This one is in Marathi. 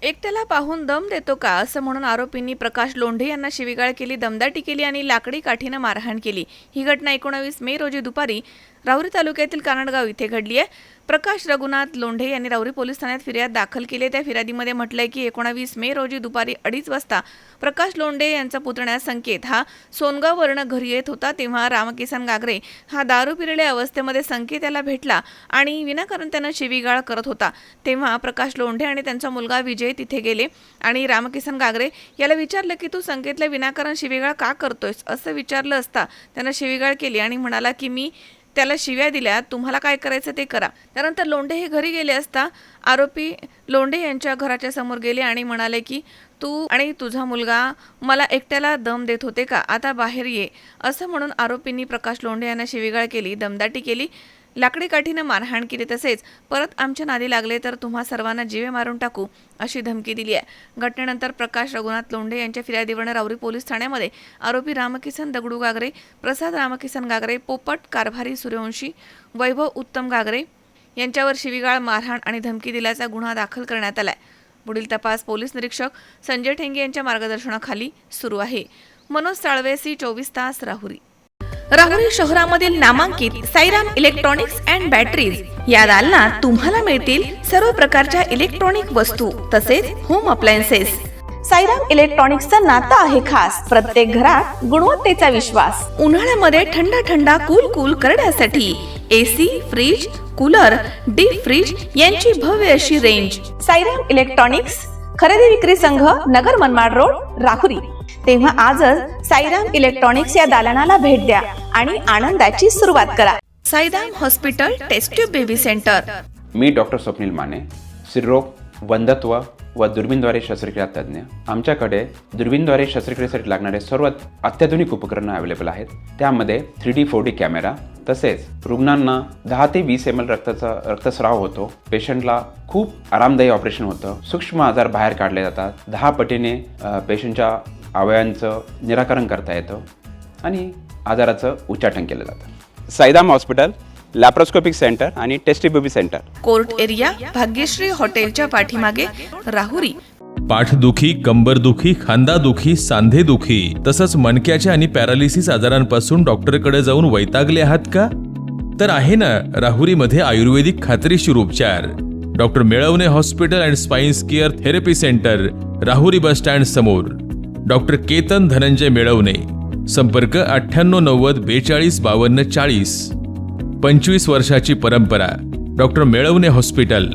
एकट्याला पाहून दम देतो का असं म्हणून आरोपींनी प्रकाश लोंढे यांना शिवीगाळ केली, दमदाटी केली आणि लाकडी काठीनं मारहाण केली। ही घटना 19 मे रोजी दुपारी राहुरी तालुक्यातील कानडगाव इथे घडली आहे। प्रकाश रघुनाथ लोंढे यांनी राहुरी पोलीस ठाण्यात फिर्याद दाखल केली। त्या फिर्यादीमध्ये म्हटलंय की 19 मे रोजी दुपारी 2:30 वाजता प्रकाश लोंढे यांचा पुतण्या संकेत हा सोनगाववरून घरी येत होता, तेव्हा रामकिसन गागरे हा दारू पिलेल्या अवस्थेमध्ये संकेत याला भेटला आणि विनाकारण त्यानं शिवीगाळ करत होता। तेव्हा प्रकाश लोंढे आणि त्यांचा मुलगा विजय तिथे गेले आणि रामकिसन गागरे याला विचारलं की तू संकेतला विनाकारण शिवीगाळ का करतोयस असं विचारलं असता त्यानं शिवीगाळ केली आणि म्हणाला की मी त्याला शिव्या दिल्या, तुम्हाला काय करायचं ते करा। त्यानंतर लोंढे हे घरी गेले असता आरोपी लोंढे यांच्या घराच्या समोर गेले आणि म्हणाले की तू आणि तुझा मुलगा मला एकट्याला दम देत होते का, आता बाहेर ये असं म्हणून आरोपींनी प्रकाश लोंढे यांना शिवीगाळ केली, दमदाटी केली, लाकडी काठीनं मारहाण केली, तसेच परत आमच्या नादी लागले तर तुम्हा सर्वांना जीवे मारून टाकू अशी धमकी दिली आहे। घटनेनंतर प्रकाश रघुनाथ लोंढे यांच्या फिर्यादीवरून राहुरी पोलीस ठाण्यामध्ये आरोपी रामकिसन दगडू गागरे, प्रसाद रामकिसन गागरे, पोपट कारभारी सूर्यवंशी, वैभव उत्तम गागरे यांच्यावर शिवीगाळ, मारहाण आणि धमकी दिल्याचा गुन्हा दाखल करण्यात आलाय। पुढील तपास पोलीस निरीक्षक संजय ठेंगे यांच्या मार्गदर्शनाखाली सुरू आहे। मनोज साळवे, C24 तास, राहुरी। राहुरी शहरामधील नामांकित साईराम इलेक्ट्रॉनिक्स अँड बॅटरीज या दालनात तुम्हाला मिळतील सर्व प्रकारच्या इलेक्ट्रॉनिक वस्तू तसेच होम अप्लायन्सेस। साईराम इलेक्ट्रॉनिक्सचं नातं आहे खास, प्रत्येक घरात गुणवत्तेचा विश्वास। उन्हाळ्यामध्ये थंड कूल करण्यासाठी AC, fridge, cooler, deep freeze यांची भव्य अशी रेंज। साईराम इलेक्ट्रॉनिक्स खरेदी विक्री संघ, नगर मनमाड रोड, राहुरी। तेव्हा आजच साईराम इलेक्ट्रॉनिक्स या दालनाला भेट द्या आणि आनंदाची सुरुवात करा। Sairam hospital test tube baby centre. मी डॉक्टर स्वप्नील माने, स्त्रीरोग, वंध्यत्व व दुर्बीणद्वारे शस्त्रक्रिया तज्ञ। आमच्याकडे दुर्बीणद्वारे शस्त्रक्रियेसाठी लागणारे सर्व अत्याधुनिक उपकरणं अवेलेबल आहेत। त्यामध्ये 3D 4D कॅमेरा, तसेच रुग्णांना 10 ते 20 ml रक्तस्राव होतो। पेशंटला खूप आरामदायी ऑपरेशन होतं। सूक्ष्म आजार बाहेर काढले जातात। 10 पटीने पेशंटच्या अवयवांचं निराकरण करता येतं आणि आजाराचं उच्चाटन केलं जातं। साईराम हॉस्पिटल, लॅप्रोस्कोपिक सेंटर आणि test baby centre, court area, Bhagyashri हॉटेलच्या पाठीमागे, राहुरी। पाठदुखी, कंबरदुखी, खांदादुखी, सांधेदुखी तसंच मणक्याच्या आणि पॅरालिसिस आजारांपासून डॉक्टरकडे जाऊन वैतागले आहात का? तर आहे ना राहुरीमध्ये आयुर्वेदिक खात्रीशीर उपचार। Doctor Melavane hospital and spines care therapy centre, Rahuri bus stand समोर। डॉक्टर केतन धनंजय मेळवणे, संपर्क 9890 42 52 40। 25 वर्षाची परंपरा, डॉक्टर मेळवणे हॉस्पिटल।